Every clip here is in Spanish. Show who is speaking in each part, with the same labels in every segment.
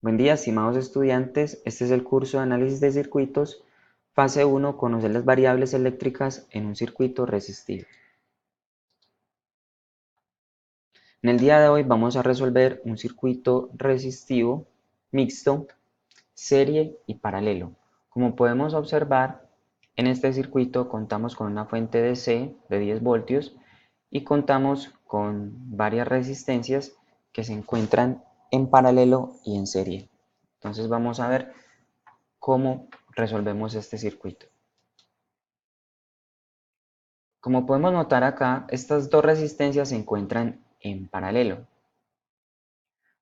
Speaker 1: Buen día, estimados estudiantes. Este es el curso de análisis de circuitos, fase 1, conocer las variables eléctricas en un circuito resistivo. En el día de hoy vamos a resolver un circuito resistivo mixto, serie y paralelo. Como podemos observar, en este circuito contamos con una fuente DC de 10 voltios y contamos con varias resistencias que se encuentran en paralelo y en serie. Entonces vamos a ver cómo resolvemos este circuito. Como podemos notar acá, estas dos resistencias se encuentran en paralelo.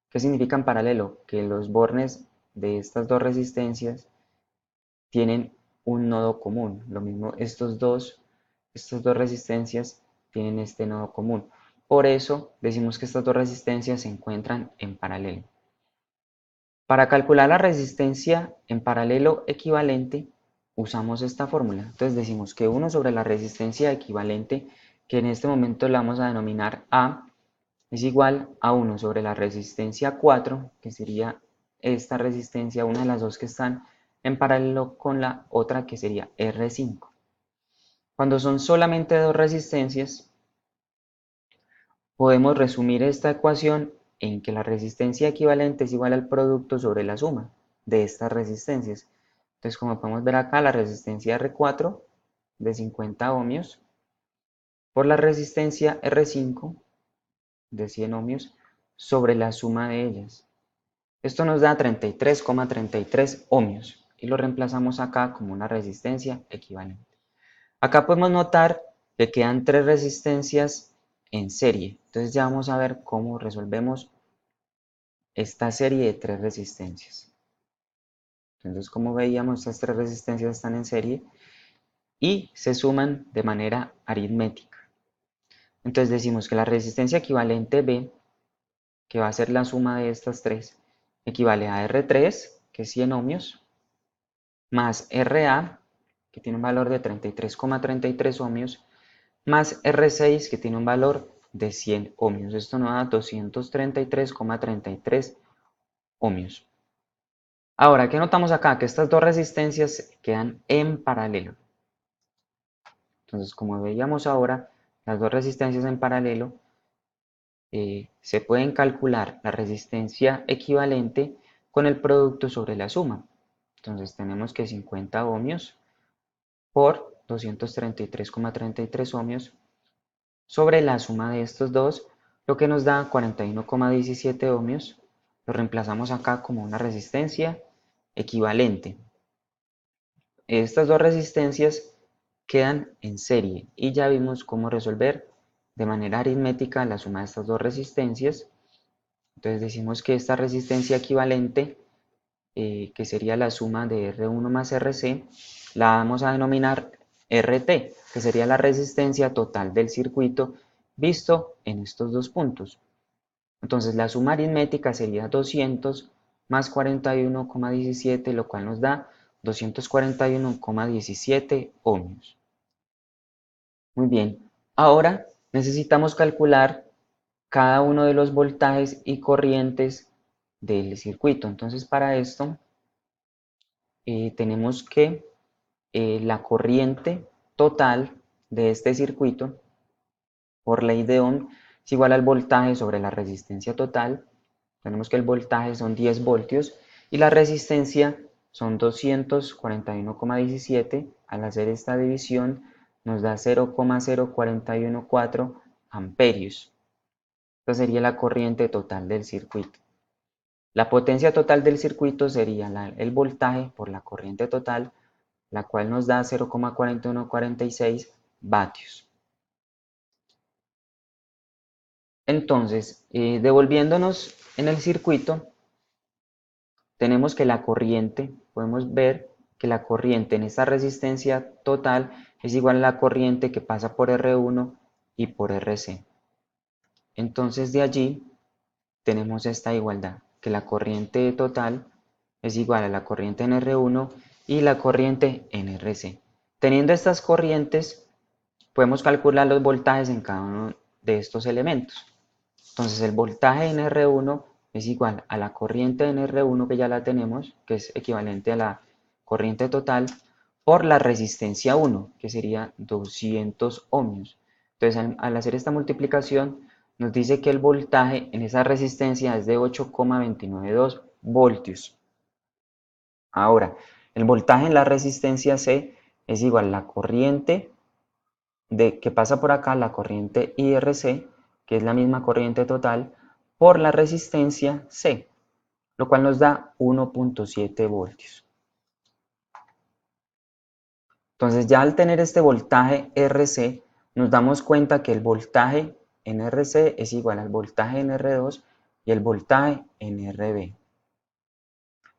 Speaker 1: ¿Qué significa en paralelo? Que los bornes de estas dos resistencias tienen un nodo común. Lo mismo, estas dos resistencias tienen este nodo común. Por eso decimos que estas dos resistencias se encuentran en paralelo. Para calcular la resistencia en paralelo equivalente, usamos esta fórmula. Entonces decimos que 1 sobre la resistencia equivalente, que en este momento la vamos a denominar A, es igual a 1 sobre la resistencia 4, que sería esta resistencia, una de las dos que están en paralelo con la otra, que sería R5. Cuando son solamente dos resistencias, podemos resumir esta ecuación en que la resistencia equivalente es igual al producto sobre la suma de estas resistencias. Entonces, como podemos ver acá, la resistencia R4 de 50 ohmios por la resistencia R5 de 100 ohmios sobre la suma de ellas. Esto nos da 33,33 ohmios y lo reemplazamos acá como una resistencia equivalente. Acá podemos notar que quedan tres resistencias en serie. Entonces ya vamos a ver cómo resolvemos esta serie de tres resistencias. Entonces, como veíamos, estas tres resistencias están en serie y se suman de manera aritmética. Entonces decimos que la resistencia equivalente B, que va a ser la suma de estas tres, equivale a R3, que es 100 ohmios, más RA, que tiene un valor de 33,33 ohmios, más R6, que tiene un valor de 100 ohmios. Esto nos da 233,33 ohmios. Ahora, ¿qué notamos acá? Que estas dos resistencias quedan en paralelo. Entonces, como veíamos ahora, las dos resistencias en paralelo, se pueden calcular la resistencia equivalente con el producto sobre la suma. Entonces tenemos que 50 ohmios por 233,33 ohmios sobre la suma de estos dos, lo que nos da 41,17 ohmios. Lo reemplazamos acá como una resistencia equivalente. Estas dos resistencias quedan en serie y ya vimos cómo resolver de manera aritmética la suma de estas dos resistencias. Entonces decimos que esta resistencia equivalente, que sería la suma de R1 más RC, la vamos a denominar RT, que sería la resistencia total del circuito visto en estos dos puntos. Entonces la suma aritmética sería 200 más 41,17, lo cual nos da 241,17 ohmios. Muy bien, ahora necesitamos calcular cada uno de los voltajes y corrientes del circuito. Entonces para esto tenemos que la corriente total de este circuito por ley de Ohm es igual al voltaje sobre la resistencia total. Tenemos que el voltaje son 10 voltios y la resistencia son 241,17. Al hacer esta división nos da 0,0414 amperios. Esta sería la corriente total del circuito. La potencia total del circuito sería el voltaje por la corriente total, la cual nos da 0,4146 vatios. Entonces, devolviéndonos en el circuito, tenemos que la corriente, podemos ver que la corriente en esta resistencia total es igual a la corriente que pasa por R1 y por RC. Entonces de allí tenemos esta igualdad, que la corriente total es igual a la corriente en R1 y la corriente en RC. Teniendo estas corrientes, podemos calcular los voltajes en cada uno de estos elementos. Entonces el voltaje en R1 es igual a la corriente en R1 que ya la tenemos, que es equivalente a la corriente total, por la resistencia 1, que sería 200 ohmios. Entonces, al hacer esta multiplicación, nos dice que el voltaje en esa resistencia es de 8,292 voltios. Ahora, el voltaje en la resistencia C es igual a la corriente que pasa por acá, la corriente IRC, que es la misma corriente total, por la resistencia C, lo cual nos da 1,7 voltios. Entonces ya al tener este voltaje RC, nos damos cuenta que el voltaje en RC es igual al voltaje en R2 y el voltaje en RB.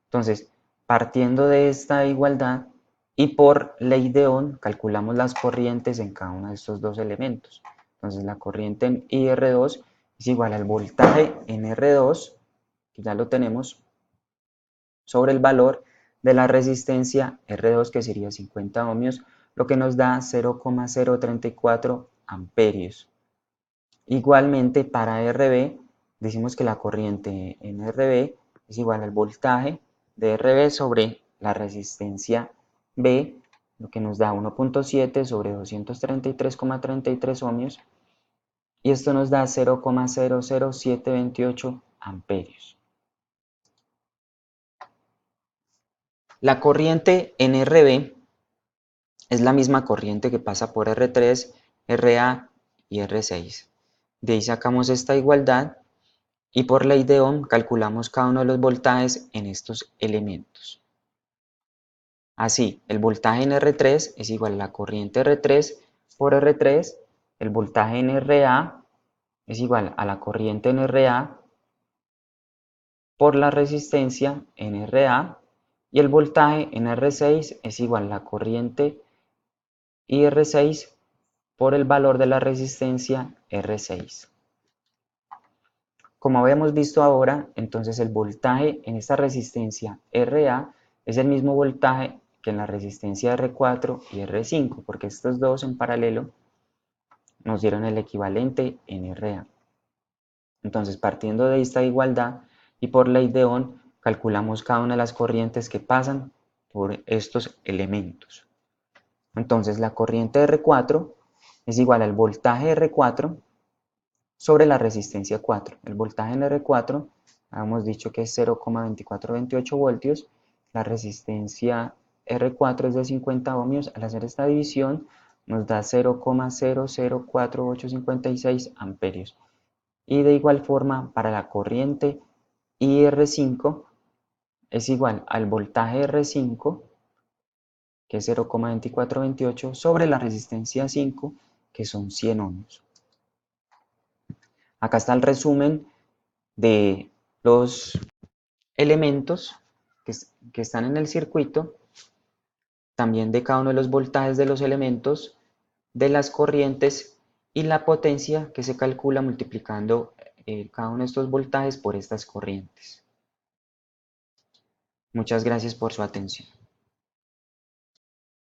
Speaker 1: Entonces, partiendo de esta igualdad y por ley de Ohm, calculamos las corrientes en cada uno de estos dos elementos. Entonces, la corriente en IR2 es igual al voltaje en R2, que ya lo tenemos, sobre el valor de la resistencia R2, que sería 50 ohmios, lo que nos da 0,034 amperios. Igualmente, para RB, decimos que la corriente en RB es igual al voltaje de RB sobre la resistencia B, lo que nos da 1,7 sobre 233,33 ohmios, y esto nos da 0,00728 amperios. La corriente en RB es la misma corriente que pasa por R3, RA y R6. De ahí sacamos esta igualdad y por ley de Ohm calculamos cada uno de los voltajes en estos elementos. Así, el voltaje en R3 es igual a la corriente R3 por R3, el voltaje en RA es igual a la corriente en RA por la resistencia en RA, y el voltaje en R6 es igual a la corriente IR6 por el valor de la resistencia R6. Como habíamos visto ahora, entonces el voltaje en esta resistencia RA es el mismo voltaje que en la resistencia R4 y R5, porque estos dos en paralelo nos dieron el equivalente en RA. Entonces, partiendo de esta igualdad y por ley de Ohm, calculamos cada una de las corrientes que pasan por estos elementos. Entonces, la corriente R4 es igual al voltaje R4 sobre la resistencia 4. El voltaje en R4, habíamos dicho que es 0,2428 voltios. La resistencia R4 es de 50 ohmios. Al hacer esta división nos da 0,004856 amperios. Y de igual forma, para la corriente IR5 es igual al voltaje R5, que es 0,2428, sobre la resistencia 5, que son 100 ohmios. Acá está el resumen de los elementos que están en el circuito, también de cada uno de los voltajes de los elementos, de las corrientes y la potencia que se calcula multiplicando cada uno de estos voltajes por estas corrientes. Muchas gracias por su atención.